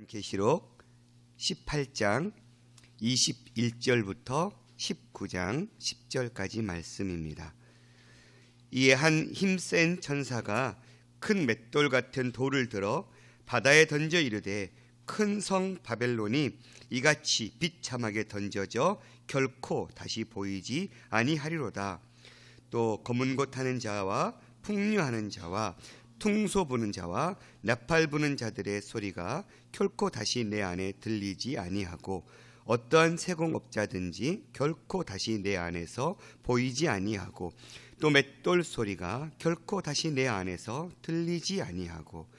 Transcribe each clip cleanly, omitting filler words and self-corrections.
계시록 18장 21절부터 19장 10절까지 말씀입니다. 이에 한 힘센 천사가 큰 맷돌 같은 돌을 들어 바다에 던져 이르되 큰 성 바벨론이 이같이 비참하게 던져져 결코 다시 보이지 아니하리로다. 또 검은 고 타는 자와 풍류하는 자와 퉁소 부는 자와 나팔 부는 자들의 소리가 결코 다시 내 안에 들리지 아니하고 어떠한 세공업자든지 결코 다시 내 안에서 보이지 아니하고 또 맷돌 소리가 결코 다시 내 안에서 들리지 아니하고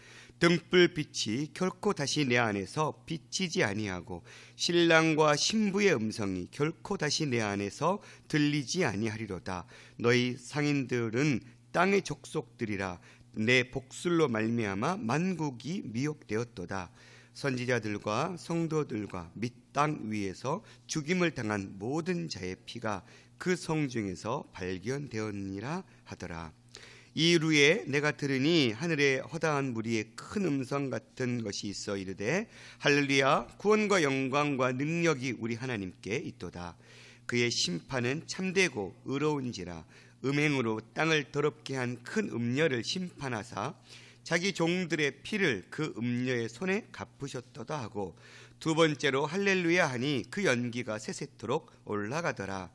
등불 빛이 결코 다시 내 안에서 비치지 아니하고 신랑과 신부의 음성이 결코 다시 내 안에서 들리지 아니하리로다. 너희 상인들은 땅의 족속들이라 내 복술로 말미암아 만국이 미혹되었도다. 선지자들과 성도들과 및 땅 위에서 죽임을 당한 모든 자의 피가 그 성 중에서 발견되었니라 하더라. 이루에 내가 들으니 하늘에 허다한 무리의 큰 음성 같은 것이 있어 이르되 할렐루야, 구원과 영광과 능력이 우리 하나님께 있도다. 그의 심판은 참되고 의로운지라 음행으로 땅을 더럽게 한 큰 음녀를 심판하사 자기 종들의 피를 그 음녀의 손에 갚으셨도다 하고 두 번째로 할렐루야 하니 그 연기가 세세토록 올라가더라.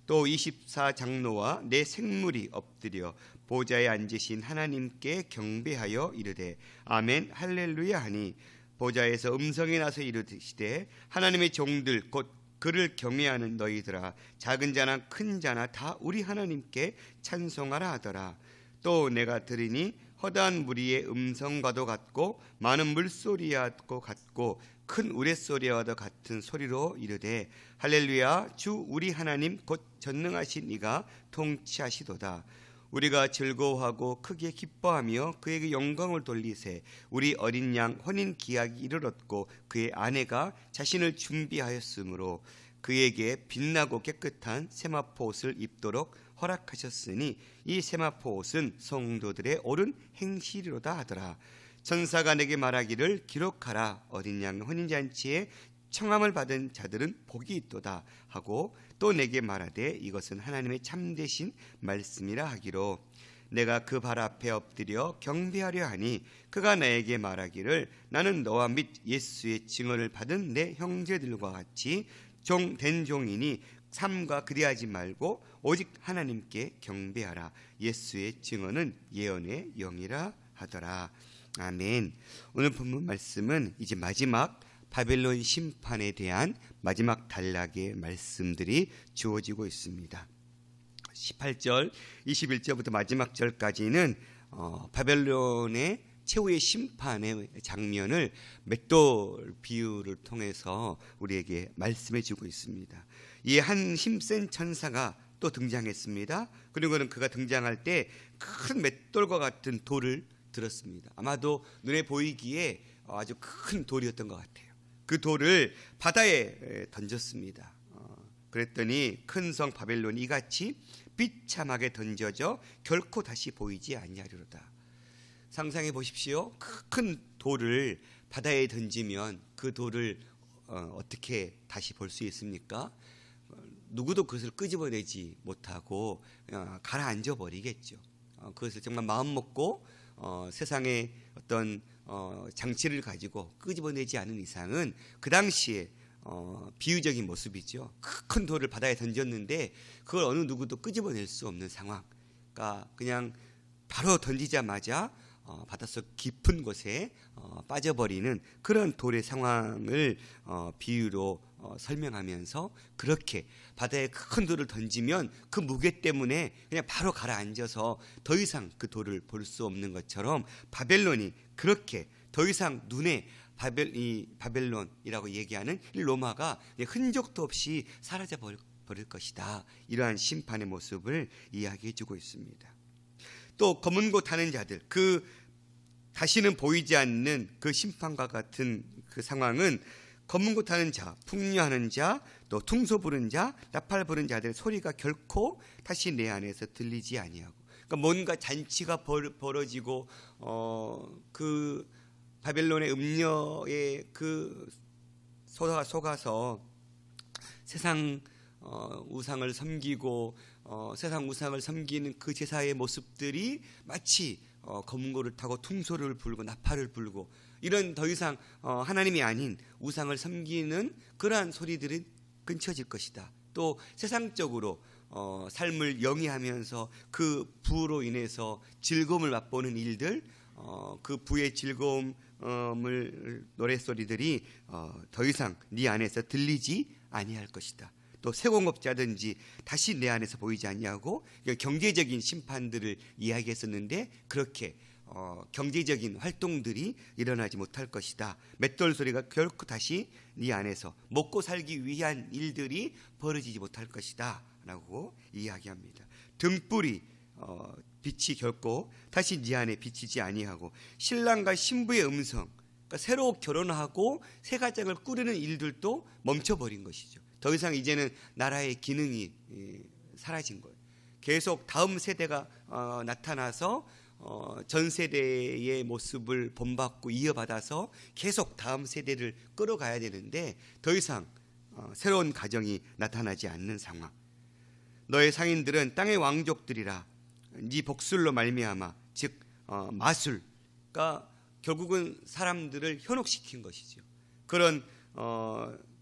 또 24장로와 내 생물이 엎드려 보좌에 앉으신 하나님께 경배하여 이르되 아멘 할렐루야 하니 보좌에서 음성이 나서 이르시되 하나님의 종들 곧 그를 경외하는 너희들아 작은 자나 큰 자나 다 우리 하나님께 찬송하라 하더라. 또 내가 들으니 허다한 무리의 음성과도 같고 많은 물소리와도 같고 큰 우레소리와도 같은 소리로 이르되 할렐루야, 주 우리 하나님 곧 전능하신 이가 통치하시도다. 우리가 즐거워하고 크게 기뻐하며 그에게 영광을 돌리세. 우리 어린 양 혼인 기약이 이르렀고 그의 아내가 자신을 준비하였으므로 그에게 빛나고 깨끗한 세마포 옷을 입도록 허락하셨으니 이 세마포 옷은 성도들의 옳은 행실이로다 하더라. 천사가 내게 말하기를 기록하라. 어린 양 혼인잔치에 청함을 받은 자들은 복이 있도다 하고 또 내게 말하되 이것은 하나님의 참되신 말씀이라 하기로 내가 그 발 앞에 엎드려 경배하려 하니 그가 나에게 말하기를 나는 너와 및 예수의 증언을 받은 내 형제들과 같이 된 종이니 삼가 그리하지 말고 오직 하나님께 경배하라. 예수의 증언은 예언의 영이라 하더라. 아멘. 오늘 본문 말씀은 이제 마지막 바벨론 심판에 대한 마지막 단락의 말씀들이 주어지고 있습니다. 18절, 21절부터 마지막 절까지는 바벨론의 최후의 심판의 장면을 맷돌 비유를 통해서 우리에게 말씀해 주고 있습니다. 이 한 힘센 천사가 또 등장했습니다. 그리고는 그가 등장할 때 큰 맷돌과 같은 돌을 들었습니다. 아마도 눈에 보이기에 아주 큰 돌이었던 것 같아요. 그 돌을 바다에 던졌습니다. 그랬더니 큰 성 바벨론이 이같이 비참하게 던져져 결코 다시 보이지 아니하리로다. 상상해 보십시오. 큰 돌을 바다에 던지면 그 돌을 어떻게 다시 볼 수 있습니까? 누구도 그것을 끄집어내지 못하고 가라앉아 버리겠죠. 그것을 정말 마음 먹고 세상의 어떤 장치를 가지고 끄집어내지 않은 이상은 그 당시에 비유적인 모습이죠. 큰 돌을 바다에 던졌는데 그걸 어느 누구도 끄집어낼 수 없는 상황. 그러니까 그냥 바로 던지자마자 바닷속 깊은 곳에 빠져버리는 그런 돌의 상황을 비유로 설명하면서 그렇게 바다에 큰 돌을 던지면 그 무게 때문에 그냥 바로 가라앉아서 더 이상 그 돌을 볼 수 없는 것처럼 바벨론이 그렇게 더 이상 눈에 바벨론이라고 얘기하는 이 로마가 흔적도 없이 사라져 버릴 것이다. 이러한 심판의 모습을 이야기해 주고 있습니다. 또 검은 고 타는 자들, 그 다시는 보이지 않는 그 심판과 같은 그 상황은 검은 고 타는 자, 풍류하는 자, 또 퉁소 부는 자, 나팔 부는 자들의 소리가 결코 다시 내 안에서 들리지 아니하고, 그러니까 뭔가 잔치가 벌어지고 그 바벨론의 음녀에 그 속아서 세상 우상을 섬기고 세상 우상을 섬기는 그 제사의 모습들이 마치 검고를 타고 퉁소를 불고 나팔을 불고 이런 더 이상 하나님이 아닌 우상을 섬기는 그러한 소리들이 끊쳐질 것이다. 또 세상적으로 삶을 영위하면서 그 부로 인해서 즐거움을 맛보는 일들, 그 부의 즐거움을 노랫소리들이 더 이상 네 안에서 들리지 아니할 것이다. 또 세공업자든지 다시 내 안에서 보이지 아니하고 경제적인 심판들을 이야기했었는데 그렇게 경제적인 활동들이 일어나지 못할 것이다. 맷돌 소리가 결코 다시 네 안에서 먹고 살기 위한 일들이 벌어지지 못할 것이다 라고 이야기합니다. 등불이 빛이 결코 다시 네 안에 비치지 아니하고 신랑과 신부의 음성, 그러니까 새로 결혼하고 새 가정을 꾸리는 일들도 멈춰버린 것이죠. 더 이상 이제는 나라의 기능이 사라진 거예요. 계속 다음 세대가 나타나서 전 세대의 모습을 본받고 이어받아서 계속 다음 세대를 끌어가야 되는데 더 이상 새로운 가정이 나타나지 않는 상황. 너의 상인들은 땅의 왕족들이라 네 복술로 말미암아 즉 마술, 그러니까 결국은 사람들을 현혹시킨 것이죠. 그런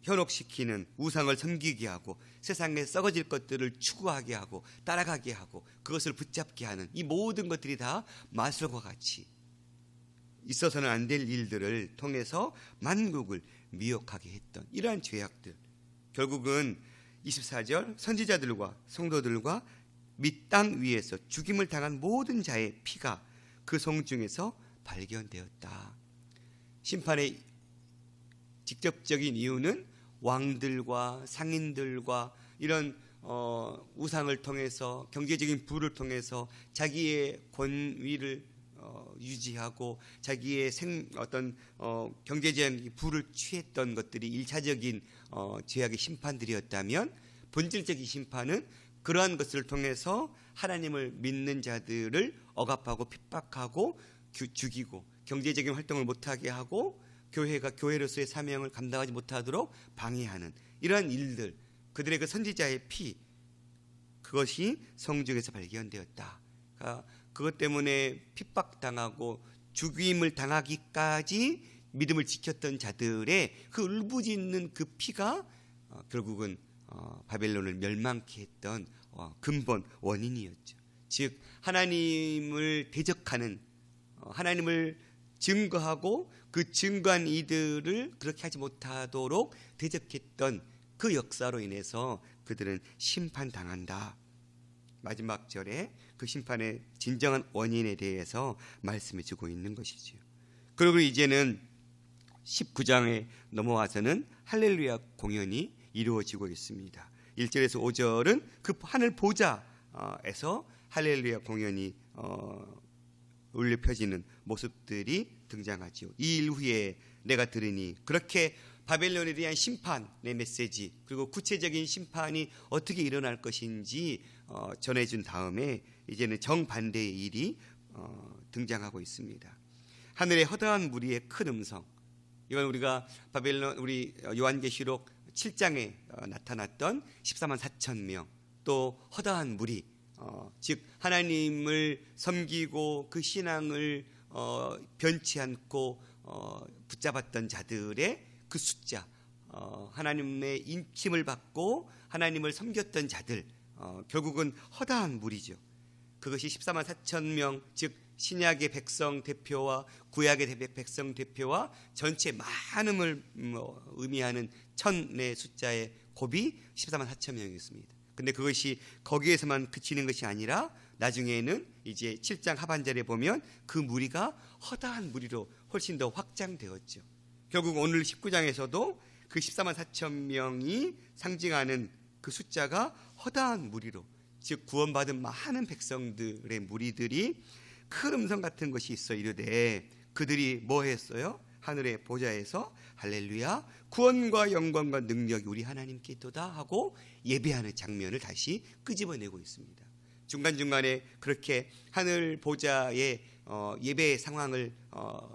현혹시키는 우상을 섬기게 하고 세상에 썩어질 것들을 추구하게 하고 따라가게 하고 그것을 붙잡게 하는 이 모든 것들이 다 마술과 같이 있어서는 안 될 일들을 통해서 만국을 미혹하게 했던 이러한 죄악들, 결국은 24절 선지자들과 성도들과 및 땅 위에서 죽임을 당한 모든 자의 피가 그 성 중에서 발견되었다. 심판의 직접적인 이유는 왕들과 상인들과 이런 우상을 통해서 경제적인 부를 통해서 자기의 권위를 유지하고 자기의 어떤 경제적인 부를 취했던 것들이 일차적인 죄악의 심판들이었다면 본질적인 심판은 그러한 것을 통해서 하나님을 믿는 자들을 억압하고 핍박하고 죽이고 경제적인 활동을 못하게 하고 교회가 교회로서의 사명을 감당하지 못하도록 방해하는 이러한 일들, 그들의 그 선지자의 피, 그것이 성중에서 발견되었다. 그러니까 그것 때문에 핍박당하고 죽임을 당하기까지 믿음을 지켰던 자들의 그 울부짖는 그 피가 결국은 바벨론을 멸망케 했던 근본 원인이었죠. 즉 하나님을 대적하는, 하나님을 증거하고 그 증거한 이들을 그렇게 하지 못하도록 대적했던 그 역사로 인해서 그들은 심판당한다. 마지막 절에 그 심판의 진정한 원인에 대해서 말씀해 주고 있는 것이지요. 그리고 이제는 19장에 넘어와서는 할렐루야 공연이 이루어지고 있습니다. 1절에서 5절은 그 하늘 보좌에서 할렐루야 공연이 울려 펴지는 모습들이 등장하죠. 이 일 후에 내가 들으니, 그렇게 바벨론에 대한 심판의 메시지 그리고 구체적인 심판이 어떻게 일어날 것인지 전해준 다음에 이제는 정반대의 일이 등장하고 있습니다. 하늘의 허다한 무리의 큰 음성, 이건 우리가 바벨론 우리 요한계시록 7장에 나타났던 14만 4천 명, 또 허다한 무리, 즉 하나님을 섬기고 그 신앙을 변치 않고 붙잡았던 자들의 그 숫자, 하나님의 인침을 받고 하나님을 섬겼던 자들, 결국은 허다한 무리죠. 그것이 14만 4천 명, 즉 신약의 백성 대표와 구약의 백성 대표와 전체 많음을 의미하는 천의 숫자의 곱이 14만 4천 명이었습니다. 근데 그것이 거기에서만 그치는 것이 아니라 나중에는 이제 7장 하반절에 보면 그 무리가 허다한 무리로 훨씬 더 확장되었죠. 결국 오늘 19장에서도 그 14만 4천 명이 상징하는 그 숫자가 허다한 무리로, 즉 구원받은 많은 백성들의 무리들이 큰 음성 같은 것이 있어 이르되, 그들이 뭐 했어요? 하늘의 보좌에서 할렐루야 구원과 영광과 능력이 우리 하나님께 있도다 하고 예배하는 장면을 다시 끄집어내고 있습니다. 중간중간에 그렇게 하늘 보좌에 예배의 상황을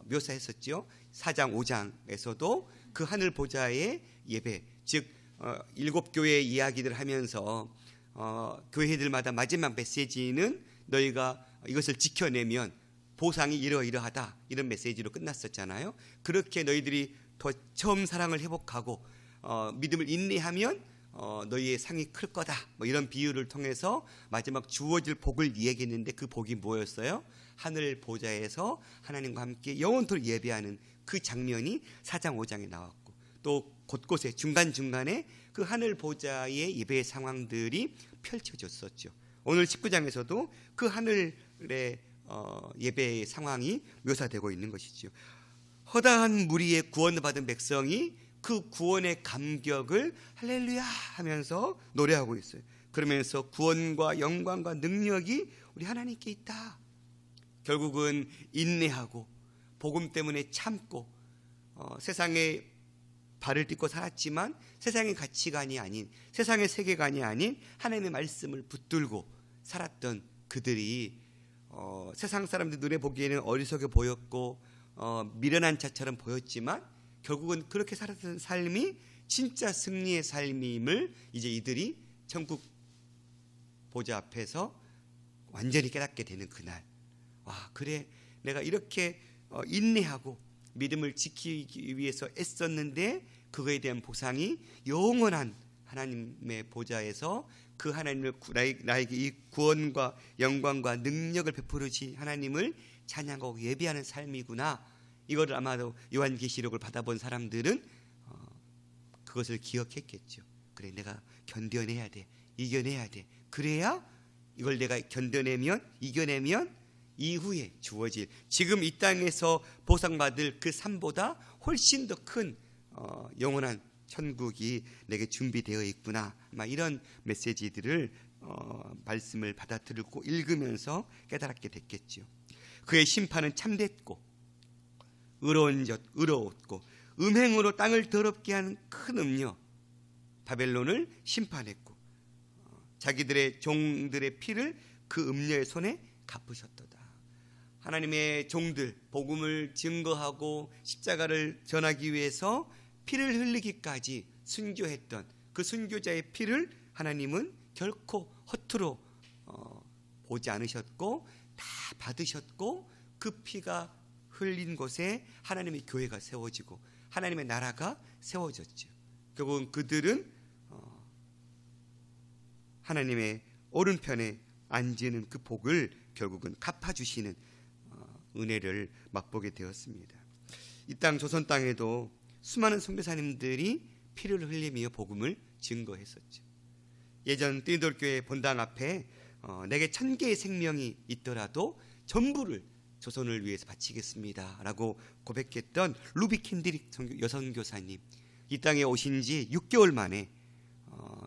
묘사했었죠. 4장 5장에서도 그 하늘 보좌의 예배, 즉 7교회의 이야기를 하면서 교회들마다 마지막 메시지는 너희가 이것을 지켜내면 보상이 이러이러하다, 이런 메시지로 끝났었잖아요. 그렇게 너희들이 더 처음 사랑을 회복하고 믿음을 인내하면 너희의 상이 클 거다, 뭐 이런 비유를 통해서 마지막 주어질 복을 이야기했는데, 그 복이 뭐였어요? 하늘 보좌에서 하나님과 함께 영원토록 예배하는 그 장면이 4장 5장에 나왔고, 또 곳곳에 중간중간에 그 하늘 보좌의 예배의 상황들이 펼쳐졌었죠. 오늘 19장에서도 그 하늘의 예배의 상황이 묘사되고 있는 것이죠. 허다한 무리의 구원받은 백성이 그 구원의 감격을 할렐루야 하면서 노래하고 있어요. 그러면서 구원과 영광과 능력이 우리 하나님께 있다. 결국은 인내하고 복음 때문에 참고 세상에 발을 딛고 살았지만 세상의 가치관이 아닌, 세상의 세계관이 아닌 하나님의 말씀을 붙들고 살았던 그들이 세상 사람들 눈에 보기에는 어리석게 보였고 미련한 자처럼 보였지만, 결국은 그렇게 살았던 삶이 진짜 승리의 삶임을 이제 이들이 천국 보좌 앞에서 완전히 깨닫게 되는 그날, 와, 그래, 내가 이렇게 인내하고 믿음을 지키기 위해서 애썼는데 그거에 대한 보상이 영원한 하나님의 보좌에서 그 하나님을 나에게 이 구원과 영광과 능력을 베풀으신 하나님을 찬양하고 예배하는 삶이구나. 이거를 아마도 요한계시록을 받아본 사람들은 그것을 기억했겠죠. 그래, 내가 견뎌내야 돼, 이겨내야 돼. 그래야 이걸 내가 견뎌내면, 이겨내면 이후에 주어질, 지금 이 땅에서 보상받을 그 삶보다 훨씬 더 큰 영원한 천국이 내게 준비되어 있구나. 이런 메시지들을 말씀을 받아들이고 읽으면서 깨달았게 됐겠죠. 그의 심판은 참됐고 의로웠고 음행으로 땅을 더럽게 하는 큰 음녀 바벨론을 심판했고 자기들의 종들의 피를 그 음녀의 손에 갚으셨도다. 하나님의 종들, 복음을 증거하고 십자가를 전하기 위해서 피를 흘리기까지 순교했던 그 순교자의 피를 하나님은 결코 허투루 보지 않으셨고 다 받으셨고, 그 피가 흘린 곳에 하나님의 교회가 세워지고 하나님의 나라가 세워졌죠. 결국은 그들은 하나님의 오른편에 앉는 그 복을 결국은 갚아주시는 은혜를 맛보게 되었습니다. 이 땅 조선 땅에도 수많은 선교사님들이 피를 흘리며 복음을 증거했었죠. 예전 띠돌교회 본당 앞에 내게 1000개의 생명이 있더라도 전부를 조선을 위해서 바치겠습니다 라고 고백했던 루비 캔드릭 여선교사님, 이 땅에 오신 지 6개월 만에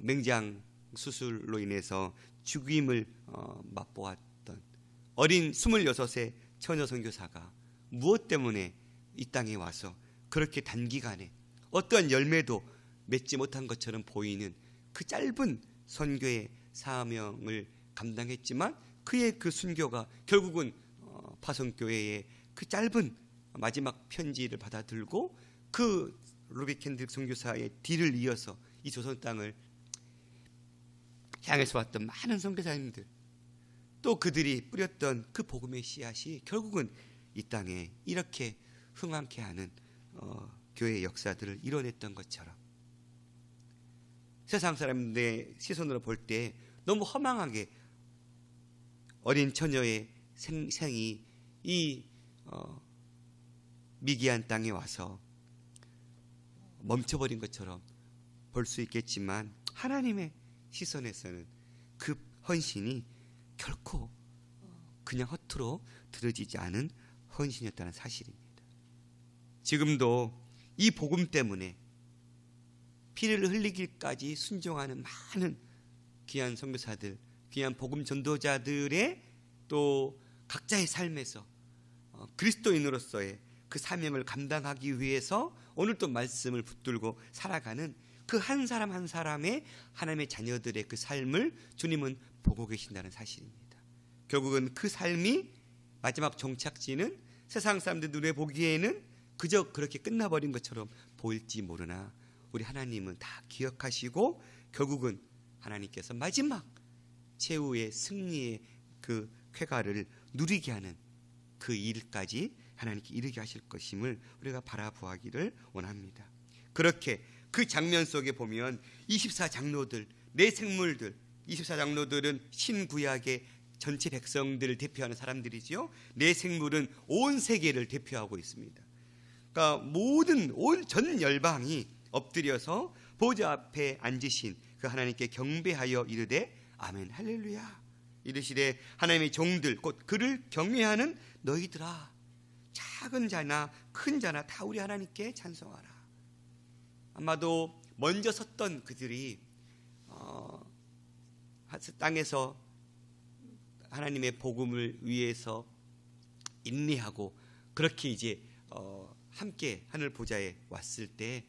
맹장 수술로 인해서 죽임을 맛보았던 어린 26의 처녀 선교사가 무엇 때문에 이 땅에 와서 그렇게 단기간에 어떠한 열매도 맺지 못한 것처럼 보이는 그 짧은 선교의 사명을 감당했지만, 그의 그 순교가 결국은 파송교회의 그 짧은 마지막 편지를 받아들고 그 루비 캔드릭 선교사의 뒤를 이어서 이 조선 땅을 향해서 왔던 많은 선교사님들, 또 그들이 뿌렸던 그 복음의 씨앗이 결국은 이 땅에 이렇게 흥황케 하는 교회의 역사들을 이뤄냈던 것처럼, 세상 사람들의 시선으로 볼 때 너무 허망하게 어린 처녀의 생이 이 미기한 땅에 와서 멈춰버린 것처럼 볼 수 있겠지만, 하나님의 시선에서는 그 헌신이 결코 그냥 허투루 들어지지 않은 헌신이었다는 사실입니다. 지금도 이 복음 때문에 피를 흘리기까지 순종하는 많은 귀한 선교사들, 귀한 복음 전도자들의 또 각자의 삶에서 그리스도인으로서의 그 사명을 감당하기 위해서 오늘 또 말씀을 붙들고 살아가는 그 한 사람 한 사람의 하나님의 자녀들의 그 삶을 주님은 보고 계신다는 사실입니다. 결국은 그 삶이 마지막 종착지는 세상 사람들 눈에 보기에는 그저 그렇게 끝나버린 것처럼 보일지 모르나 우리 하나님은 다 기억하시고 결국은 하나님께서 마지막 최후의 승리의 그 쾌가를 누리게 하는 그 일까지 하나님께 이르게 하실 것임을 우리가 바라보기를 원합니다. 그렇게 그 장면 속에 보면 24장로들, 내 생물들, 24장로들은 신구약의 전체 백성들을 대표하는 사람들이지요. 내 생물은 온 세계를 대표하고 있습니다. 그러니까 모든 온 전 열방이 엎드려서 보좌 앞에 앉으신 그 하나님께 경배하여 이르되 아멘 할렐루야 이르시되 하나님의 종들 곧 그를 경외하는 너희들아 작은 자나 큰 자나 다 우리 하나님께 찬송하라. 아마도 먼저 섰던 그들이 땅에서 하나님의 복음을 위해서 인내하고 그렇게 이제 함께 하늘 보좌에 왔을 때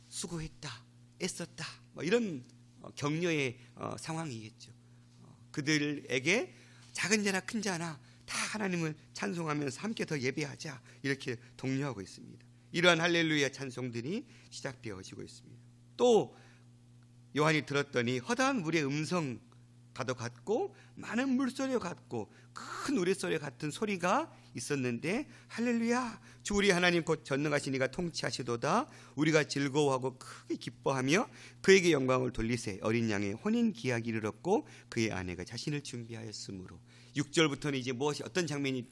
수고했다, 애썼다 이런 격려의 상황이겠죠. 그들에게 작은 자나 큰 자나 다 하나님을 찬송하면서 함께 더 예배하자 이렇게 독려하고 있습니다. 이러한 할렐루야 찬송들이 시작되어지고 있습니다. 또 요한이 들었더니 허다한 물의 음성과도 같고 많은 물소리와 같고 큰 우레소리 같은 소리가 있었는데 할렐루야 주 우리 하나님 곧 전능하신 이가 통치하시도다 우리가 즐거워하고 크게 기뻐하며 그에게 영광을 돌리세 어린 양의 혼인 기약이 이르렀고 그의 아내가 자신을 준비하였으므로 6절부터는 이제 무엇이 어떤 장면이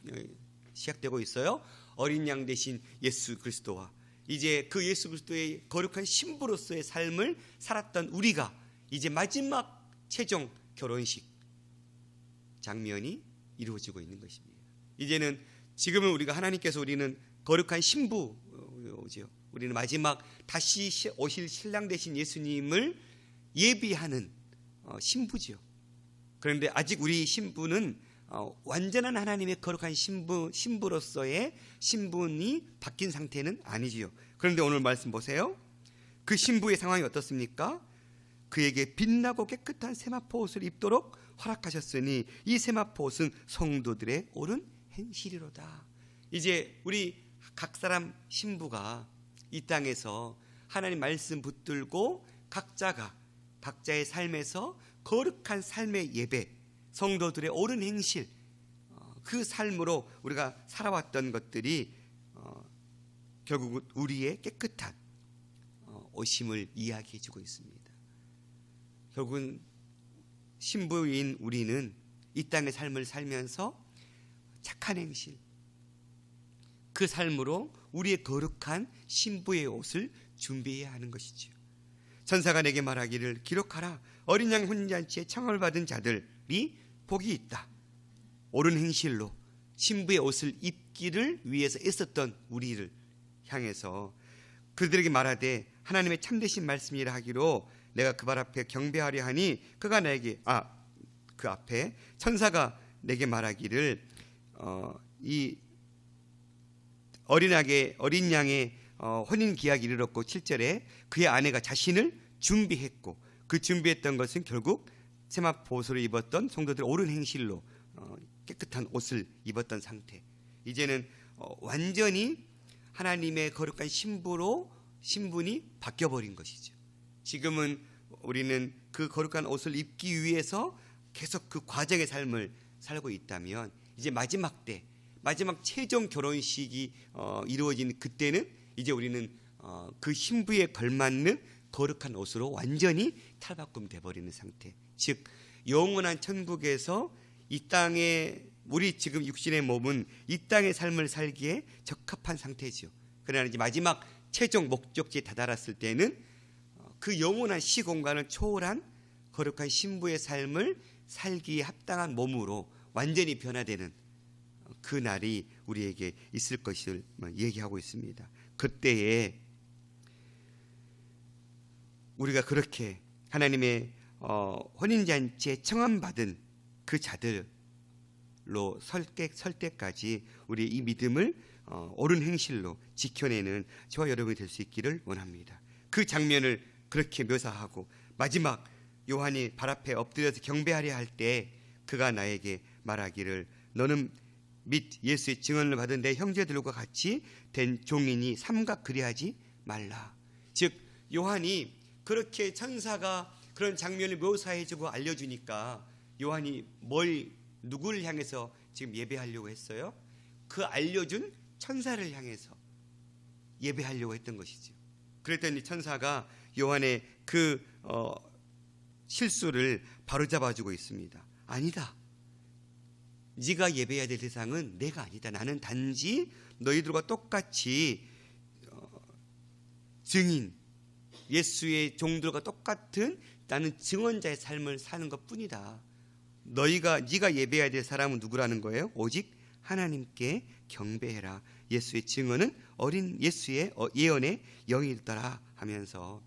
시작되고 있어요? 어린 양 대신 예수 그리스도와 이제 그 예수 그리스도의 거룩한 신부로서의 삶을 살았던 우리가 이제 마지막 최종 결혼식 장면이 이루어지고 있는 것입니다. 이제는 지금은 우리가 하나님께서 우리는 거룩한 신부죠. 우리는 마지막 다시 오실 신랑 되신 예수님을 예비하는 신부죠. 그런데 아직 우리 신부는 완전한 하나님의 거룩한 신부로서의 신분이 바뀐 상태는 아니지요. 그런데 오늘 말씀 보세요. 그 신부의 상황이 어떻습니까? 그에게 빛나고 깨끗한 세마포 옷을 입도록 허락하셨으니 이 세마포 옷은 성도들의 옳은 행실이로다. 이제 우리 각 사람 신부가 이 땅에서 하나님 말씀 붙들고 각자의 삶에서 거룩한 삶의 예배, 성도들의 옳은 행실, 그 삶으로 우리가 살아왔던 것들이 결국은 우리의 깨끗한 오심을 이야기해 주고 있습니다. 결국은 신부인 우리는 이 땅의 삶을 살면서 착한 행실, 그 삶으로 우리의 거룩한 신부의 옷을 준비해야 하는 것이지요. 천사가 내게 말하기를 기록하라. 어린 양 혼인잔치에 청함을 받은 자들이 복이 있다. 옳은 행실로 신부의 옷을 입기를 위해서 애썼던 우리를 향해서 그들에게 말하되 하나님의 참되신 말씀이라 하기로 내가 그 발 앞에 경배하려 하니 그가 나에게 그 앞에 천사가 내게 말하기를 이 어린 양의 혼인 기약이 이르렀고 7절에 그의 아내가 자신을 준비했고 그 준비했던 것은 결국 세마포 옷을 입었던 성도들의 옳은 행실로 깨끗한 옷을 입었던 상태. 이제는 완전히 하나님의 거룩한 신분이 바뀌어버린 것이죠. 지금은 우리는 그 거룩한 옷을 입기 위해서 계속 그 과정의 삶을 살고 있다면 이제 마지막 최종 결혼식이 이루어지는 그때는 이제 우리는 그 신부에 걸맞는 거룩한 옷으로 완전히 탈바꿈 돼버리는 상태. 즉 영원한 천국에서 이 땅에 우리 지금 육신의 몸은 이 땅의 삶을 살기에 적합한 상태죠. 그러나 이제 마지막 최종 목적지에 다다랐을 때는 그 영원한 시공간을 초월한 거룩한 신부의 삶을 살기에 합당한 몸으로 완전히 변화되는 그 날이 우리에게 있을 것을 얘기하고 있습니다. 그때에 우리가 그렇게 하나님의 혼인잔치에 청함받은 그 자들로 설 때까지 우리의 이 믿음을 옳은 행실로 지켜내는 저와 여러분이 될 수 있기를 원합니다. 그 장면을 그렇게 묘사하고 마지막 요한이 발 앞에 엎드려서 경배하려 할 때 그가 나에게 말하기를 너는 및 예수의 증언을 받은 내 형제들과 같이 된 종이니 삼가 그리하지 말라. 즉 요한이 그렇게 천사가 그런 장면을 묘사해주고 알려주니까 요한이 누구를 향해서 지금 예배하려고 했어요? 그 알려준 천사를 향해서 예배하려고 했던 것이죠. 그랬더니 천사가 요한의 그 실수를 바로잡아주고 있습니다. 아니다. 네가 예배해야 될 대상은 내가 아니다. 나는 단지 너희들과 똑같이 증인, 예수의 종들과 똑같은 나는 증언자의 삶을 사는 것뿐이다. 네가 예배해야 될 사람은 누구라는 거예요? 오직 하나님께 경배해라. 예수의 증언은 어린 예수의 예언의 영이더라 하면서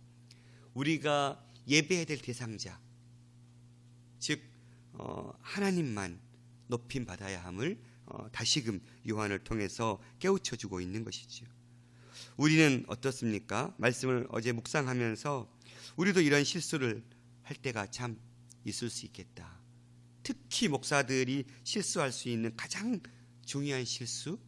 우리가 예배해야 될 대상자, 즉 하나님만 높임 받아야 함을 다시금 요한을 통해서 깨우쳐주고 있는 것이죠. 우리는 어떻습니까? 말씀을 어제 묵상하면서 우리도 이런 실수를 할 때가 참 있을 수 있겠다. 특히 목사들이 실수할 수 있는 가장 중요한 실수,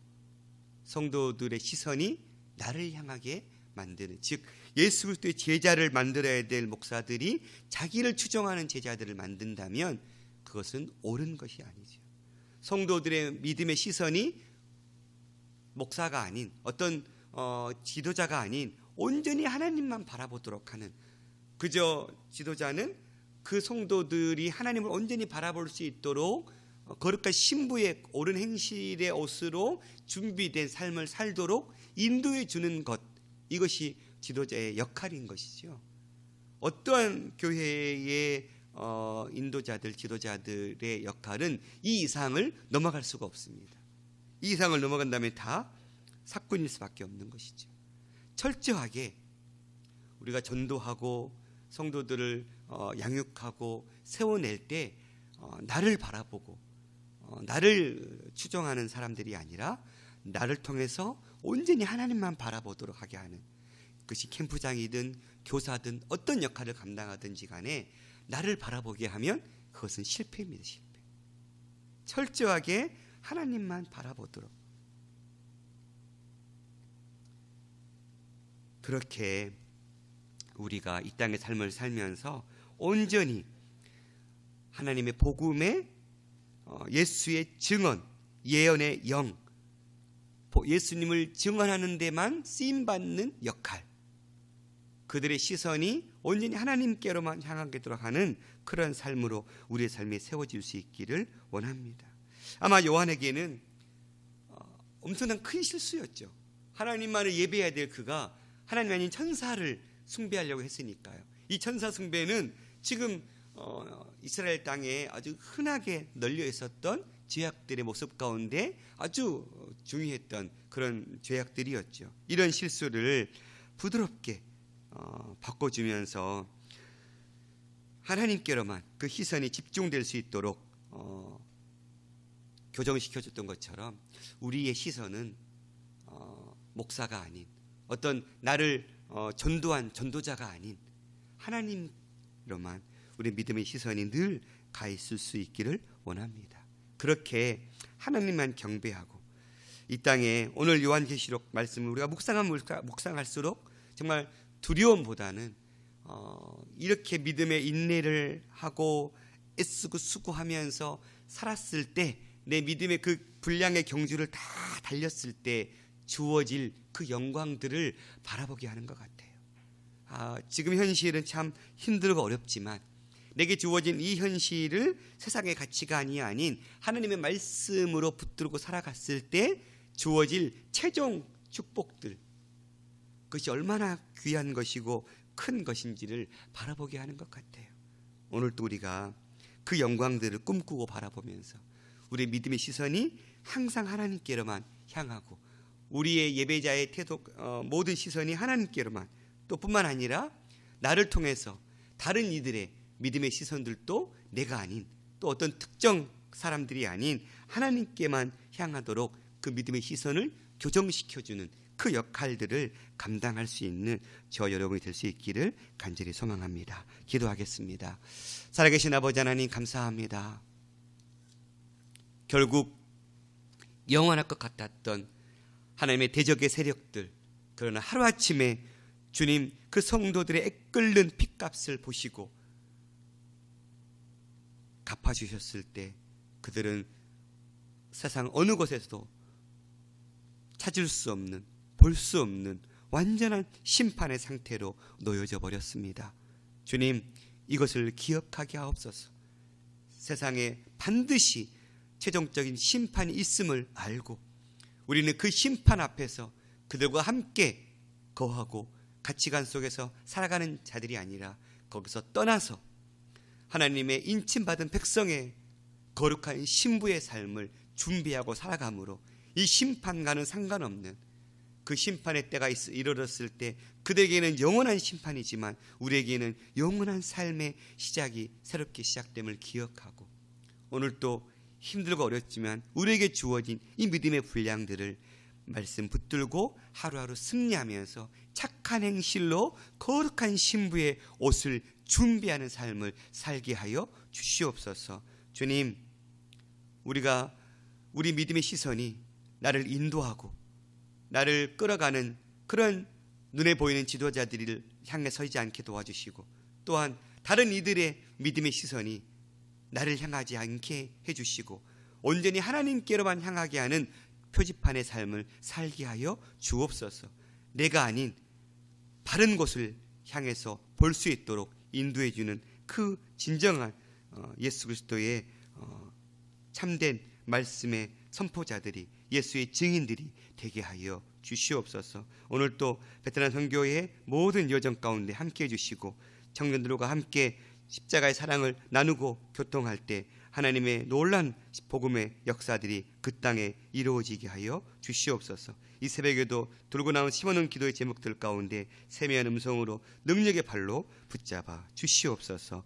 성도들의 시선이 나를 향하게 만드는, 즉 예수 그리스도의 제자를 만들어야 될 목사들이 자기를 추종하는 제자들을 만든다면 그것은 옳은 것이 아니죠. 성도들의 믿음의 시선이 목사가 아닌 어떤 지도자가 아닌 온전히 하나님만 바라보도록 하는, 그저 지도자는 그 성도들이 하나님을 온전히 바라볼 수 있도록 거룩한 신부의 옳은 행실의 옷으로 준비된 삶을 살도록 인도해 주는 것, 이것이 지도자의 역할인 것이죠. 어떠한 교회의 인도자들, 지도자들의 역할은 이 이상을 넘어갈 수가 없습니다. 이 이상을 넘어간다면 다 사건일 수밖에 없는 것이죠. 철저하게 우리가 전도하고 성도들을 양육하고 세워낼 때 나를 바라보고 나를 추종하는 사람들이 아니라 나를 통해서 온전히 하나님만 바라보도록 하게 하는, 그것이 캠프장이든 교사든 어떤 역할을 감당하든지 간에 나를 바라보게 하면 그것은 실패입니다. 실패. 철저하게 하나님만 바라보도록, 그렇게 우리가 이 땅의 삶을 살면서 온전히 하나님의 복음의 예수의 증언, 예언의 영, 예수님을 증언하는 데만 쓰임받는 역할, 그들의 시선이 온전히 하나님께로만 향하도록 하는 그런 삶으로 우리의 삶이 세워질 수 있기를 원합니다. 아마 요한에게는 엄청난 큰 실수였죠. 하나님만을 예배해야 될 그가 하나님 아닌 천사를 숭배하려고 했으니까요. 이 천사 숭배는 지금 이스라엘 땅에 아주 흔하게 널려 있었던 죄악들의 모습 가운데 아주 중요했던 그런 죄악들이었죠. 이런 실수를 부드럽게 바꿔주면서 하나님께로만 그 시선이 집중될 수 있도록 교정시켜줬던 것처럼 우리의 시선은 목사가 아닌, 어떤 나를 전도한 전도자가 아닌 하나님로만 우리 믿음의 시선이 늘 가 있을 수 있기를 원합니다. 그렇게 하나님만 경배하고 이 땅에 오늘 요한계시록 말씀을 우리가 묵상할수록 정말 두려움보다는 이렇게 믿음의 인내를 하고 애쓰고 수고하면서 살았을 때, 내 믿음의 그 분량의 경주를 다 달렸을 때 주어질 그 영광들을 바라보게 하는 것 같아요. 지금 현실은 참 힘들고 어렵지만 내게 주어진 이 현실을 세상의 가치가 아닌 하나님의 말씀으로 붙들고 살아갔을 때 주어질 최종 축복들, 그것이 얼마나 귀한 것이고 큰 것인지를 바라보게 하는 것 같아요. 오늘도 우리가 그 영광들을 꿈꾸고 바라보면서 우리의 믿음의 시선이 항상 하나님께로만 향하고 우리의 예배자의 태도, 모든 시선이 하나님께로만, 또 뿐만 아니라 나를 통해서 다른 이들의 믿음의 시선들도 내가 아닌, 또 어떤 특정 사람들이 아닌 하나님께만 향하도록 그 믿음의 시선을 교정시켜주는 그 역할들을 감당할 수 있는 저 여러분이 될 수 있기를 간절히 소망합니다. 기도하겠습니다. 살아계신 아버지 하나님, 감사합니다. 결국 영원할 것 같았던 하나님의 대적의 세력들, 그러나 하루아침에 주님 그 성도들의 애끓는 핏값을 보시고 갚아주셨을 때 그들은 세상 어느 곳에서도 찾을 수 없는, 볼 수 없는 완전한 심판의 상태로 놓여져 버렸습니다. 주님, 이것을 기억하게 하옵소서. 세상에 반드시 최종적인 심판이 있음을 알고 우리는 그 심판 앞에서 그들과 함께 거하고 가치관 속에서 살아가는 자들이 아니라 거기서 떠나서 하나님의 인침받은 백성의 거룩한 신부의 삶을 준비하고 살아가므로 이 심판과는 상관없는 그 심판의 때가 이르렀을 때 그들에게는 영원한 심판이지만 우리에게는 영원한 삶의 시작이 새롭게 시작됨을 기억하고 오늘도 힘들고 어렵지만 우리에게 주어진 이 믿음의 분량들을 말씀 붙들고 하루하루 승리하면서 착한 행실로 거룩한 신부의 옷을 준비하는 삶을 살게 하여 주시옵소서. 주님, 우리가 우리 믿음의 시선이 나를 인도하고 나를 끌어가는 그런 눈에 보이는 지도자들을 향해 서지 않게 도와주시고 또한 다른 이들의 믿음의 시선이 나를 향하지 않게 해주시고 온전히 하나님께로만 향하게 하는 표지판의 삶을 살게 하여 주옵소서. 내가 아닌 바른 곳을 향해서 볼 수 있도록 인도해 주는 그 진정한 예수 그리스도의 참된 말씀의 선포자들이 예수의 증인들이 되게 하여 주시옵소서. 오늘 또 베테랑 선교회의 모든 여정 가운데 함께해 주시고 청년들과 함께 십자가의 사랑을 나누고 교통할 때 하나님의 놀란 복음의 역사들이 그 땅에 이루어지게 하여 주시옵소서. 이 새벽에도 들고 나온 심어놓은 기도의 제목들 가운데 세미한 음성으로 능력의 발로 붙잡아 주시옵소서.